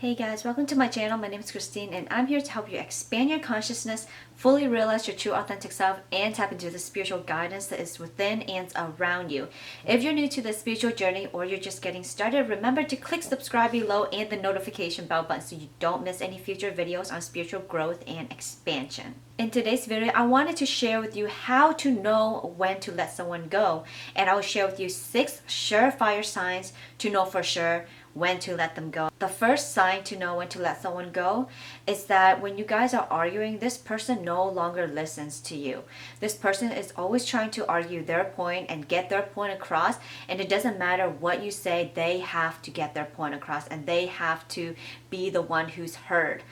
Hey guys, welcome to my channel. My name is Christine and I'm here to help you expand your consciousness, fully realize your true authentic self, and tap into the spiritual guidance that is within and around you. If you're new to the spiritual journey or you're just getting started, remember to click subscribe below and the notification bell button so you don't miss any future videos on spiritual growth and expansion. In today's video, I wanted to share with you how to know when to let someone go, and I will share with you 6 surefire signs to know for sure when to let them go. The first sign to know when to let someone go is that when you guys are arguing, this person no longer listens to you. This person is always trying to argue their point and get their point across, and it doesn't matter what you say, they have to get their point across and they have to be the one who's heard.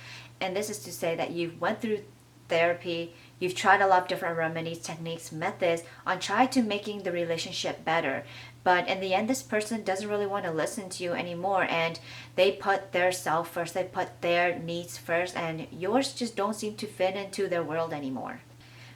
And this is to say that you've went through therapy, you've tried a lot of different remedies, techniques, methods on trying to making the relationship better. But in the end, this person doesn't really want to listen to you anymore, and they put their self first, they put their needs first, and yours just don't seem to fit into their world anymore.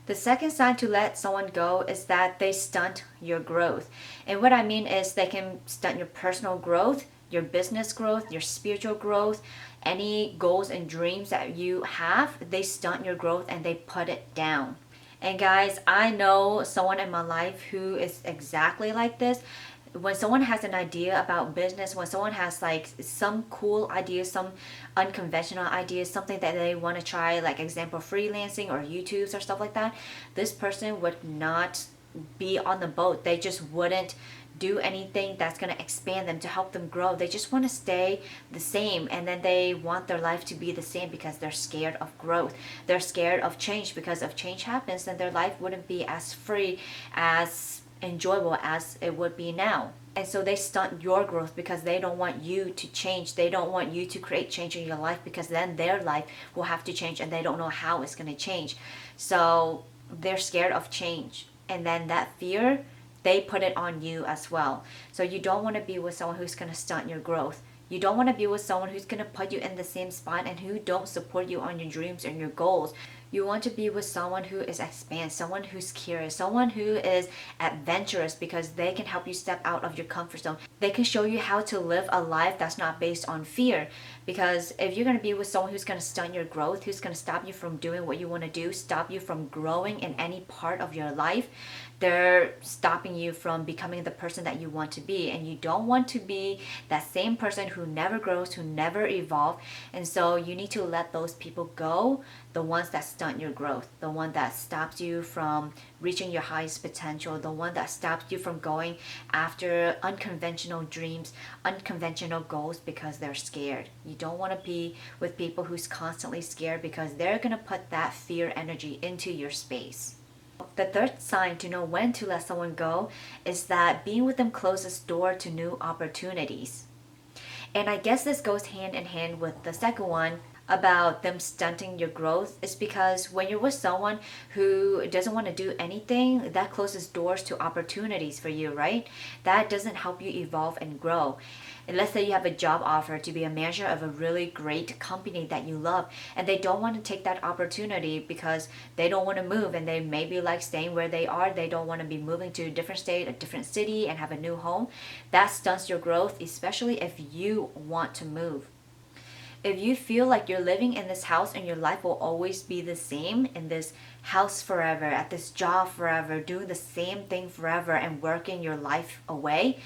The second sign to let someone go is that they stunt your growth. And what I mean is they can stunt your personal growth, your business growth, your spiritual growth, any goals and dreams that you have, they stunt your growth and they put it down. And guys, I know someone in my life who is exactly like this. When someone has an idea about business, when someone has like some cool ideas, some unconventional ideas, something that they want to try, like example freelancing or YouTubes or stuff like that, this person would not be on the boat. They just wouldn't do anything that's going to expand them, to help them grow. They just want to stay the same, and then they want their life to be the same because they're scared of growth. They're scared of change, because if change happens, then their life wouldn't be as free, as enjoyable as it would be now. And so they stunt your growth because they don't want you to change. They don't want you to create change in your life, because then their life will have to change and they don't know how it's going to change. So they're scared of change, and then that fear, they put it on you as well. So you don't want to be with someone who's going to stunt your growth. You don't want to be with someone who's going to put you in the same spot and who don't support you on your dreams and your goals. You want to be with someone who is expansive, someone who's curious, someone who is adventurous, because they can help you step out of your comfort zone. They can show you how to live a life that's not based on fear. Because if you're going to be with someone who's going to stunt your growth, who's going to stop you from doing what you want to do, stop you from growing in any part of your life, they're stopping you from becoming the person that you want to be. And you don't want to be that same person who never grows, who never evolves. And so you need to let those people go, the ones that stunt your growth, the one that stops you from reaching your highest potential, the one that stops you from going after unconventional dreams, unconventional goals, because they're scared. You don't want to be with people who's constantly scared, because they're going to put that fear energy into your space. The third sign to know when to let someone go is that being with them closes door to new opportunities. And I guess this goes hand in hand with the second one about them stunting your growth, is because when you're with someone who doesn't want to do anything, that closes doors to opportunities for you, right? That doesn't help you evolve and grow. And let's say you have a job offer to be a manager of a really great company that you love, and they don't want to take that opportunity because they don't want to move, and they maybe like staying where they are. They don't want to be moving to a different state, a different city, and have a new home. That stunts your growth, especially if you want to move. If you feel like you're living in this house and your life will always be the same, in this house forever, at this job forever, doing the same thing forever and working your life away,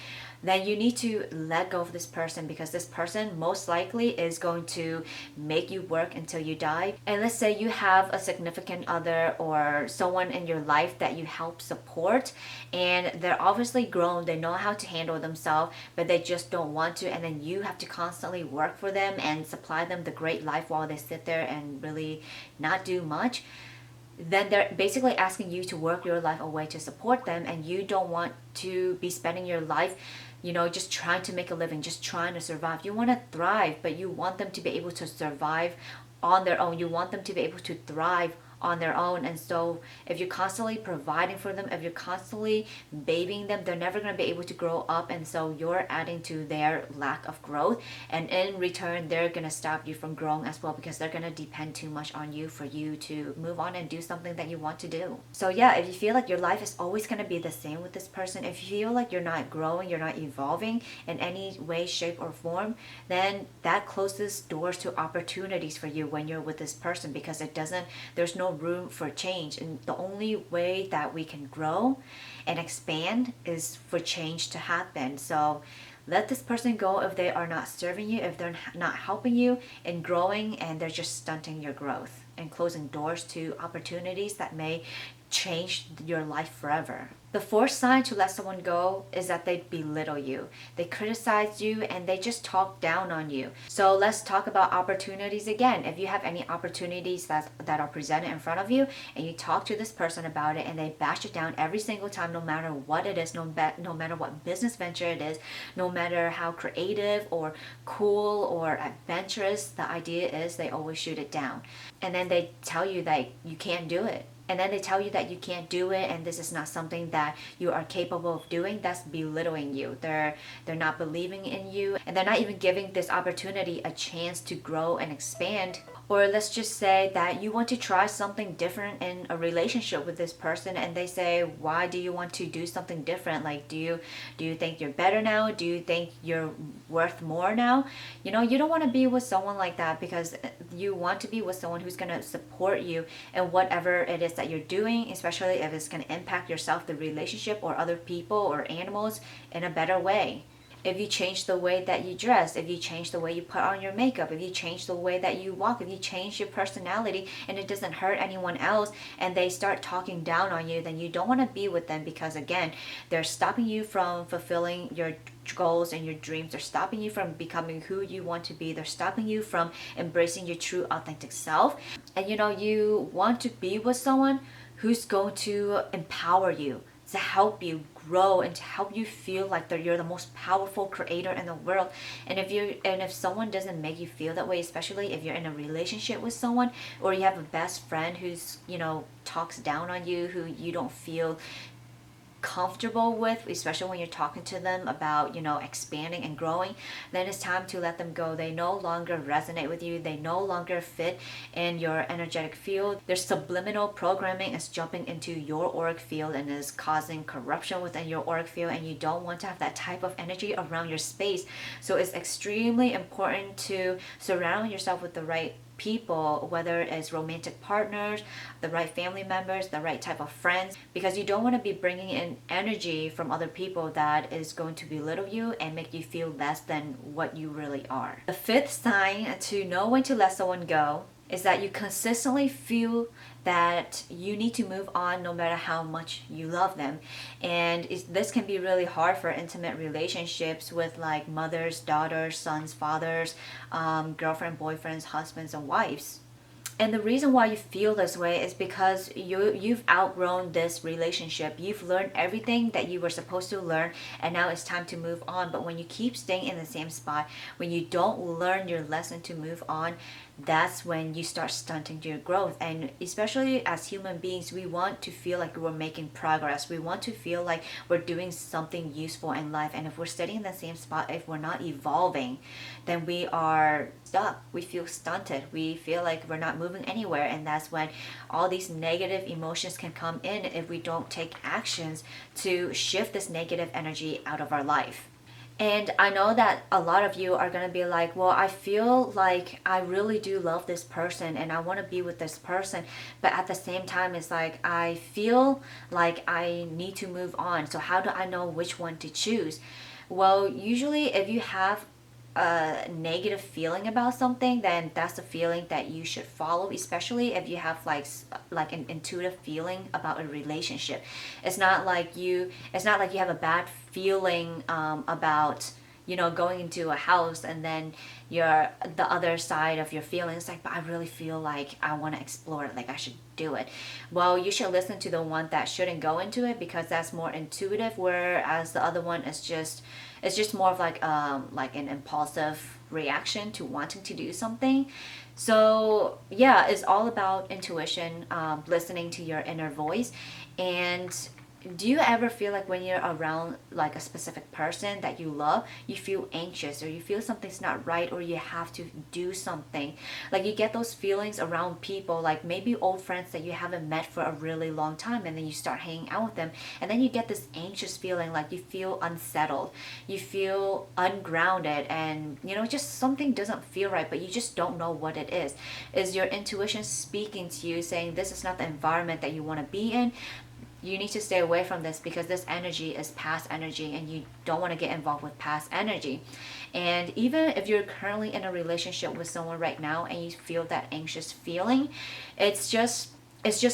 then you need to let go of this person, because this person most likely is going to make you work until you die. And let's say you have a significant other or someone in your life that you help support, and they're obviously grown, they know how to handle themselves, but they just don't want to, and then you have to constantly work for them and supply them the great life while they sit there and really not do much. Then they're basically asking you to work your life away to support them, and you don't want to be spending your life, just trying to make a living, just trying to survive. You want to thrive, but you want them to be able to survive on their own. You want them to be able to thrive on their own. And so if you're constantly providing for them, if you're constantly babying them, they're never going to be able to grow up. And so you're adding to their lack of growth. And in return, they're going to stop you from growing as well, because they're going to depend too much on you for you to move on and do something that you want to do. So yeah, if you feel like your life is always going to be the same with this person, if you feel like you're not growing, you're not evolving in any way, shape, or form, then that closes doors to opportunities for you when you're with this person, because there's no room for change. And the only way that we can grow and expand is for change to happen. So let this person go if they are not serving you, if they're not helping you in growing, and they're just stunting your growth and closing doors to opportunities that may change your life forever. The fourth sign to let someone go is that they belittle you. They criticize you and they just talk down on you. So let's talk about opportunities again. If you have any opportunities that are presented in front of you, and you talk to this person about it and they bash it down every single time, no matter what it is, no matter what business venture it is, no matter how creative or cool or adventurous the idea is, they always shoot it down. And then they tell you that you can't do it. And then they tell you that you can't do it and this is not something that you are capable of doing. That's belittling you. They're not believing in you, and they're not even giving this opportunity a chance to grow and expand. Or let's just say that you want to try something different in a relationship with this person, and they say, why do you want to do something different? Like, do you think you're better now? Do you think you're worth more now? You don't want to be with someone like that, because you want to be with someone who's going to support you in whatever it is that you're doing, especially if it's going to impact yourself, the relationship, or other people or animals in a better way. If you change the way that you dress, if you change the way you put on your makeup, if you change the way that you walk, if you change your personality and it doesn't hurt anyone else, and they start talking down on you, then you don't want to be with them, because again, they're stopping you from fulfilling your goals and your dreams. They're stopping you from becoming who you want to be. They're stopping you from embracing your true authentic self. And you want to be with someone who's going to empower you, to help you grow, and to help you feel like you're the most powerful creator in the world. And if someone doesn't make you feel that way, especially if you're in a relationship with someone, or you have a best friend who's talks down on you, who you don't feel comfortable with, especially when you're talking to them about expanding and growing, then it's time to let them go. They no longer resonate with you. They no longer fit in your energetic field. Their subliminal programming is jumping into your auric field and is causing corruption within your auric field, and you don't want to have that type of energy around your space. So it's extremely important to surround yourself with the right people, whether it's romantic partners, the right family members, the right type of friends, because you don't want to be bringing in energy from other people that is going to belittle you and make you feel less than what you really are. The fifth sign to know when to let someone go is that you consistently feel that you need to move on no matter how much you love them. And this can be really hard for intimate relationships with like mothers, daughters, sons, fathers, girlfriend, boyfriends, husbands, and wives. And the reason why you feel this way is because you've outgrown this relationship. You've learned everything that you were supposed to learn, and now it's time to move on. But when you keep staying in the same spot, when you don't learn your lesson to move on, that's when you start stunting your growth. And especially as human beings, we want to feel like we're making progress. We want to feel like we're doing something useful in life. And if we're staying in the same spot, if we're not evolving, then we are stuck. We feel stunted. We feel like we're not moving anywhere. And that's when all these negative emotions can come in if we don't take actions to shift this negative energy out of our life. And I know that a lot of you are going to be like, well, I feel like I really do love this person and I want to be with this person. But at the same time, it's like, I feel like I need to move on. So how do I know which one to choose? Well, usually if you have a negative feeling about something, then that's a feeling that you should follow, especially if you have like an intuitive feeling about a relationship. It's not like you have a bad feeling about going into a house, and then the other side of your feelings like, but I really feel like I want to explore it, like I should do it. Well, you should listen to the one that shouldn't go into it, because that's more intuitive, whereas the other one is just more of like an impulsive reaction to wanting to do something. So yeah, it's all about intuition, listening to your inner voice. And do you ever feel like when you're around like a specific person that you love, you feel anxious or you feel something's not right or you have to do something? Like you get those feelings around people, like maybe old friends that you haven't met for a really long time, and then you start hanging out with them, and then you get this anxious feeling, like you feel unsettled, you feel ungrounded, and just something doesn't feel right, but you just don't know what it is. Is your intuition speaking to you saying this is not the environment that you want to be in? You need to stay away from this because this energy is past energy and you don't want to get involved with past energy. And even if you're currently in a relationship with someone right now and you feel that anxious feeling, it's just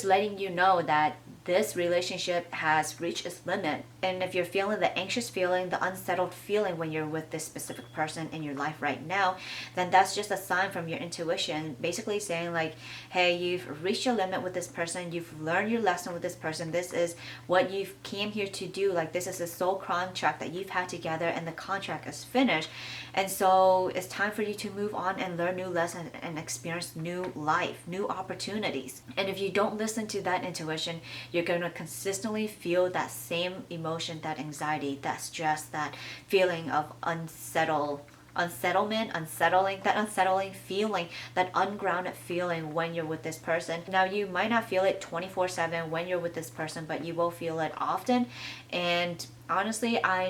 letting you know that this relationship has reached its limit. And if you're feeling the anxious feeling, the unsettled feeling when you're with this specific person in your life right now, then that's just a sign from your intuition basically saying like, hey, you've reached your limit with this person, you've learned your lesson with this person, this is what you've came here to do, like this is a soul contract that you've had together and the contract is finished. And so it's time for you to move on and learn new lessons and experience new life, new opportunities. And if you don't listen to that intuition, you're going to consistently feel that same emotion, that anxiety, that stress, that feeling of unsettlement, that unsettling feeling, that ungrounded feeling when you're with this person. Now you might not feel it 24/7 when you're with this person, but you will feel it often. And honestly, I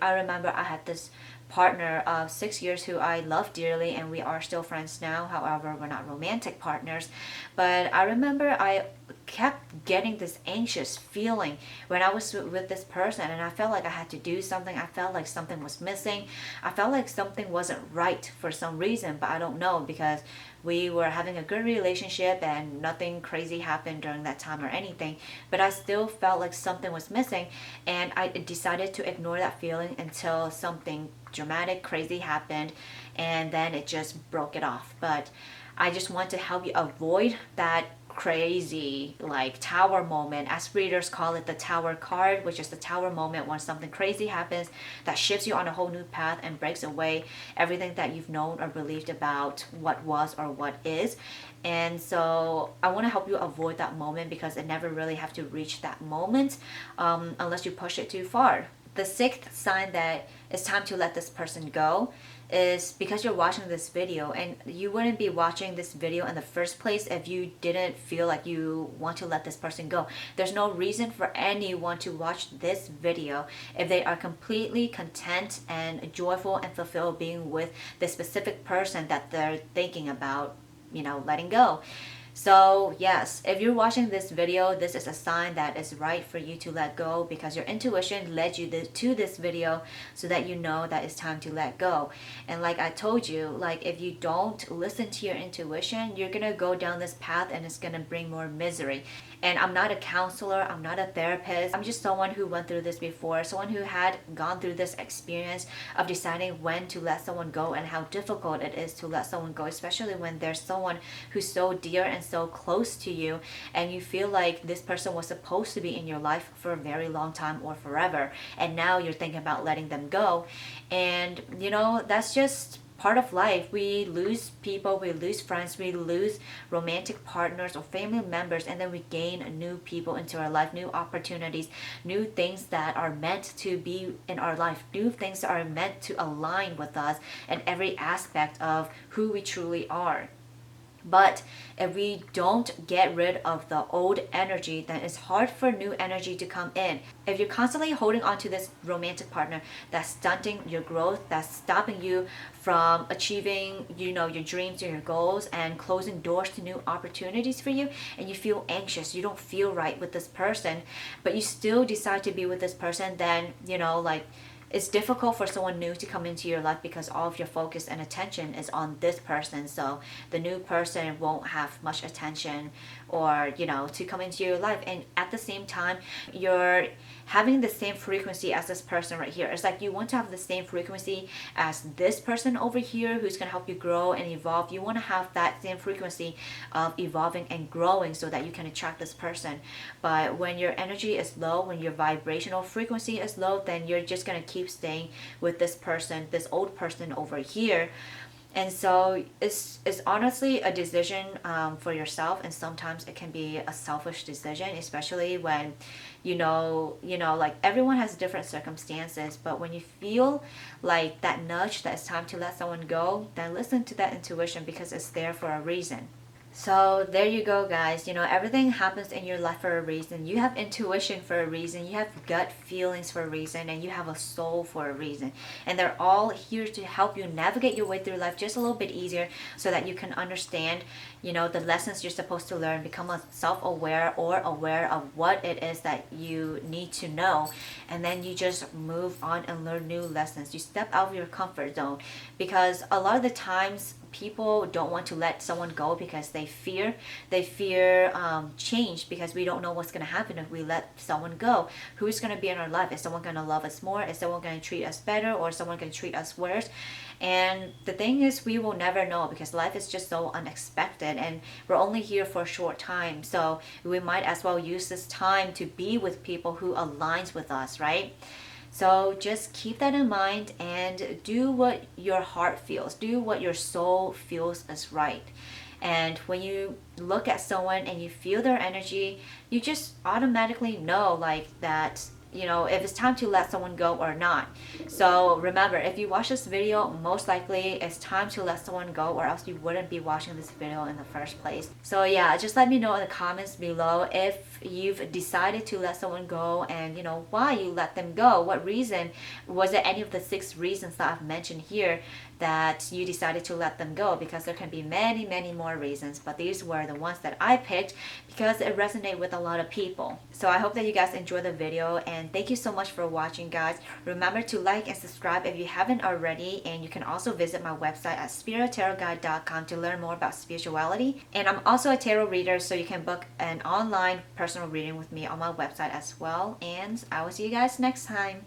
remember I had this partner of 6 years who I love dearly, and we are still friends now. However, we're not romantic partners. But I remember I kept getting this anxious feeling when I was with this person, and I felt like I had to do something. I felt like something was missing. I felt like something wasn't right for some reason, but I don't know, because we were having a good relationship and nothing crazy happened during that time or anything, but I still felt like something was missing, and I decided to ignore that feeling until something dramatic, crazy happened, and then it just broke it off. But I just want to help you avoid that crazy like tower moment, as readers call it, the tower card, which is the tower moment when something crazy happens that shifts you on a whole new path and breaks away everything that you've known or believed about what was or what is. And so I want to help you avoid that moment, because it never really have to reach that moment unless you push it too far. The sixth sign that it's time to let this person go is because you're watching this video, and you wouldn't be watching this video in the first place if you didn't feel like you want to let this person go. There's no reason for anyone to watch this video if they are completely content and joyful and fulfilled being with the specific person that they're thinking about, letting go. So yes, if you're watching this video, this is a sign that it's right for you to let go, because your intuition led you to this video so that you know that it's time to let go. And like I told you, like if you don't listen to your intuition, you're gonna go down this path and it's gonna bring more misery. And I'm not a counselor, I'm not a therapist, I'm just someone who went through this before, someone who had gone through this experience of deciding when to let someone go and how difficult it is to let someone go, especially when there's someone who's so dear and so close to you, and you feel like this person was supposed to be in your life for a very long time or forever, and now you're thinking about letting them go. And that's just part of life. We lose people, we lose friends, we lose romantic partners or family members, and then we gain new people into our life, new opportunities, new things that are meant to be in our life, new things that are meant to align with us in every aspect of who we truly are. But if we don't get rid of the old energy, then it's hard for new energy to come in. If you're constantly holding on to this romantic partner that's stunting your growth, that's stopping you from achieving, your dreams and your goals, and closing doors to new opportunities for you, and you feel anxious, you don't feel right with this person, but you still decide to be with this person, then, it's difficult for someone new to come into your life because all of your focus and attention is on this person. So the new person won't have much attention or, to come into your life. And at the same time, you're having the same frequency as this person right here. It's like you want to have the same frequency as this person over here who's going to help you grow and evolve. You want to have that same frequency of evolving and growing so that you can attract this person. But when your energy is low, when your vibrational frequency is low, then you're just going to keep keep staying with this person, this old person over here. And so it's honestly a decision for yourself, and sometimes it can be a selfish decision, especially when like everyone has different circumstances. But when you feel like that nudge that it's time to let someone go, then listen to that intuition because it's there for a reason. So there you go, guys. Everything happens in your life for a reason. You have intuition for a reason. You have gut feelings for a reason. And you have a soul for a reason. And they're all here to help you navigate your way through life just a little bit easier so that you can understand, the lessons you're supposed to learn, become a self-aware or aware of what it is that you need to know. And then you just move on and learn new lessons. You step out of your comfort zone, because a lot of the times people don't want to let someone go because they fear change, because we don't know what's going to happen if we let someone go. Who's going to be in our life? Is someone going to love us more? Is someone going to treat us better, or is someone going to treat us worse? And the thing is, we will never know, because life is just so unexpected, and we're only here for a short time. So we might as well use this time to be with people who aligns with us, right? So just keep that in mind and do what your heart feels. Do what your soul feels is right. And when you look at someone and you feel their energy, you just automatically know like that, if it's time to let someone go or not. So remember, if you watch this video, most likely it's time to let someone go, or else you wouldn't be watching this video in the first place. So yeah, just let me know in the comments below if you've decided to let someone go, and why you let them go. What reason? Was it any of the 6 reasons that I've mentioned here that you decided to let them go? Because there can be many, many more reasons, but these were the ones that I picked because it resonated with a lot of people. So I hope that you guys enjoyed the video, and thank you so much for watching, guys. Remember to like and subscribe if you haven't already, and you can also visit my website at spirittarotguide.com to learn more about spirituality. And I'm also a tarot reader, so you can book an online personal reading with me on my website as well. And I will see you guys next time.